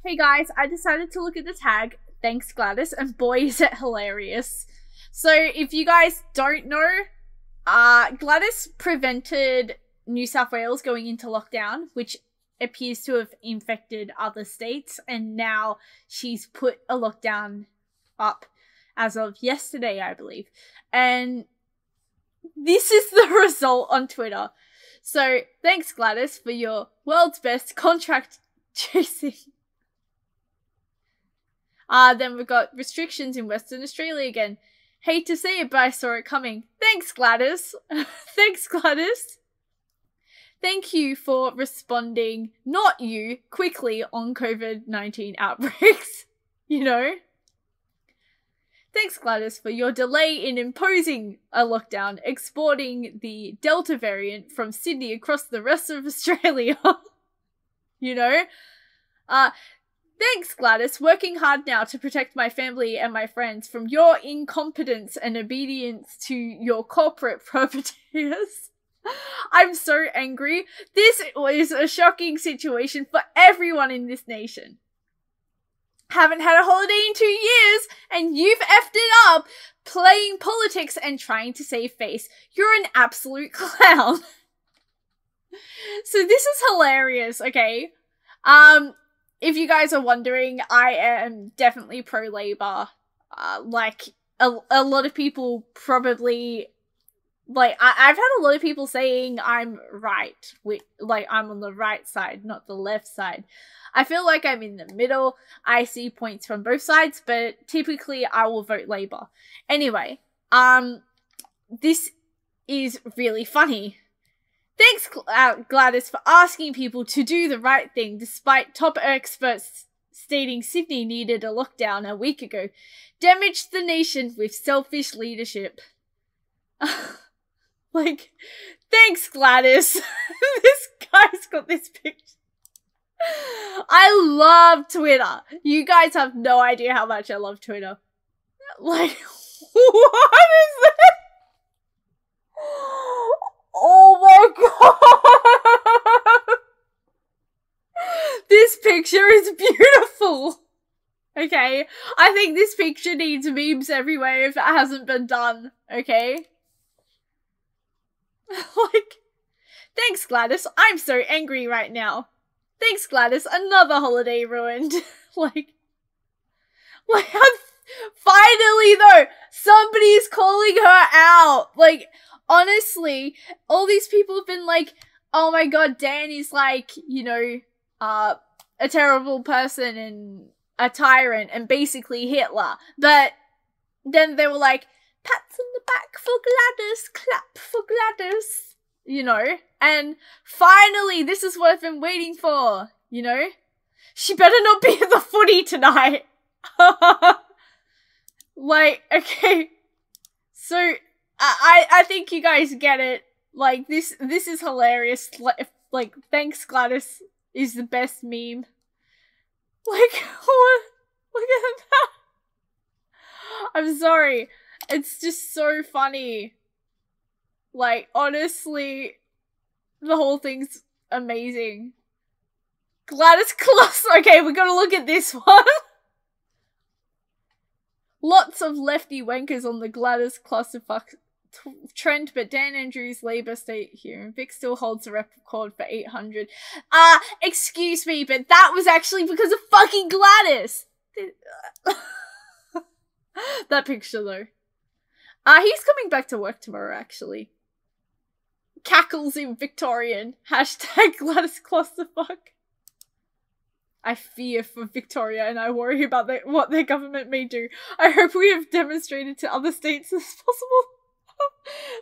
Hey guys, I decided to look at the tag, thanks Gladys, and boy is it hilarious. So if you guys don't know, Gladys prevented New South Wales going into lockdown, which appears to have infected other states, and now she's put a lockdown up as of yesterday, I believe. And this is the result on Twitter. So thanks Gladys for your world's best contract chasing. Then we've got restrictions in Western Australia again. Hate to say it, but I saw it coming. Thanks, Gladys. Thanks, Gladys. Thank you for responding, not you, quickly on COVID-19 outbreaks. You know? Thanks, Gladys, for your delay in imposing a lockdown, exporting the Delta variant from Sydney across the rest of Australia. You know? Thanks, Gladys, working hard now to protect my family and my friends from your incompetence and obedience to your corporate privateers. I'm so angry. This is a shocking situation for everyone in this nation. Haven't had a holiday in 2 years, and you've effed it up playing politics and trying to save face. You're an absolute clown. So this is hilarious, okay? If you guys are wondering, I am definitely pro-Labour. Like, a lot of people probably... Like, I've had a lot of people saying I'm right. Like, I'm on the right side, not the left side. I feel like I'm in the middle. I see points from both sides, but typically I will vote Labour. Anyway, this is really funny. Thanks, Gladys, for asking people to do the right thing, despite top experts stating Sydney needed a lockdown a week ago. Damaged the nation with selfish leadership. Like, thanks, Gladys. This guy's got this picture. I love Twitter. You guys have no idea how much I love Twitter. Like, what is that? Oh my god! This picture is beautiful! Okay? I think this picture needs memes everywhere if it hasn't been done, okay? Like, thanks Gladys, I'm so angry right now. Thanks Gladys, another holiday ruined. like, finally though, somebody's calling her out! Like, honestly, all these people have been like, oh my god, Dan is like, you know, a terrible person and a tyrant and basically Hitler. But then they were like, pats on the back for Gladys, clap for Gladys, you know? And finally, this is what I've been waiting for, you know? She better not be at the footy tonight. Like, okay. So, I think you guys get it. Like, this is hilarious. Like, thanks Gladys is the best meme. Like, look at that. I'm sorry. It's just so funny. Like, honestly, the whole thing's amazing. Gladys cluster. Okay, we gotta look at this one. Lots of lefty wankers on the Gladys clusterfuck trend, but Dan Andrews' Labour state here, and Vic still holds the record for 800. Excuse me, but that was actually because of fucking Gladys! That picture, though. He's coming back to work tomorrow, actually. Cackles in Victorian. Hashtag Gladys clusterfuck. I fear for Victoria and I worry about what their government may do. I hope we have demonstrated to other states as possible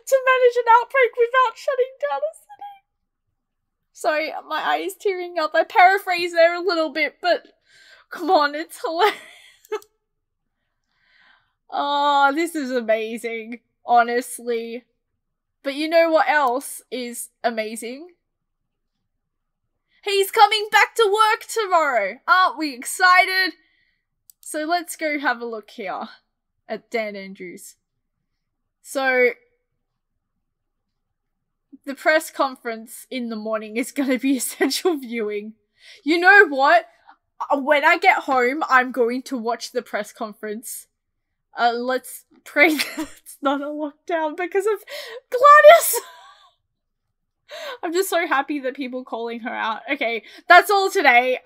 to manage an outbreak without shutting down a city. Sorry, my eye is tearing up. I paraphrase there a little bit, but come on, it's hilarious. Oh, this is amazing, honestly. But you know what else is amazing? He's coming back to work tomorrow! Aren't we excited? So let's go have a look here at Dan Andrews. So, the press conference in the morning is going to be essential viewing. You know what? when I get home, I'm going to watch the press conference. Let's pray that it's not a lockdown because of Gladys. I'm just so happy that people calling her out. Okay, that's all today.